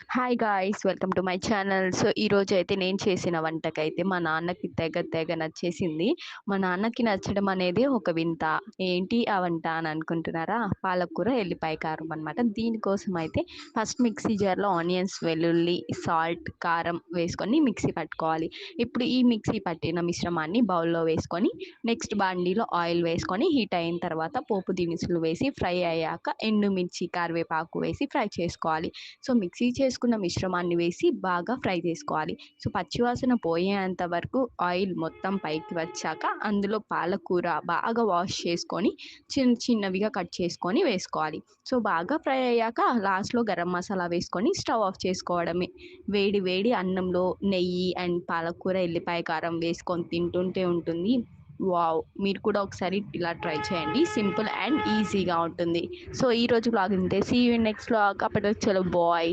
Hi guys! Welcome to my channel. So, ఈరోజైతే నేను చేసిన వంటకైతే మా నాన్నకి తెగ నచ్చేసింది. మా నాన్నకి నచ్చడం అనేది ఒక వింత. ఏంటి ఆ వంట అని అనుకుంటున్నారా? పాలకూర, ఎల్లిపాయ కారం అనమాట. దీనికోసమైతే ఫస్ట్ మిక్సీ జార్‌లో ఆనియన్స్, వెల్లుల్లి, సాల్ట్, కారం వేసుకొని మిక్సీ పట్టుకోవాలి. ఇప్పుడు ఈ మిక్సీ పట్టిన మిశ్రమాన్ని బౌల్‌లో వేసుకొని, నెక్స్ట్ బాండీలో ఆయిల్ వేసుకొని హీట్ అయిన తర్వాత పోపు దినుసులు వేసి ఫ్రై అయ్యాక ఎండుమిర్చి, కరివేపాకు వేసి ఫ్రై చేసుకోవాలి. సో, మిక్సీ చేసుకున్న మిశ్రమాన్ని వేసి బాగా ఫ్రై చేసుకోవాలి. సో, పచ్చివాసన పోయేంత వరకు ఆయిల్ మొత్తం పైకి వచ్చాక అందులో పాలకూర బాగా వాష్ చేసుకొని చిన్నవిగా కట్ చేసుకొని వేసుకోవాలి. సో, బాగా ఫ్రై అయ్యాక లాస్ట్‌లో గరం మసాలా వేసుకొని స్టవ్ ఆఫ్ చేసుకోవడమే. వేడి వేడి అన్నంలో నెయ్యి అండ్ పాలకూర, ఎల్లిపాయ కారం వేసుకొని తింటుంటే ఉంటుంది. వావ్! మీరు కూడా ఒకసారి ఇలా ట్రై చేయండి. సింపుల్ అండ్ ఈజీగా ఉంటుంది. సో, ఈరోజు వ్లాగ్ ఇంతే. See you in next vlog. అప్పటి వరకు చలో బాయ్.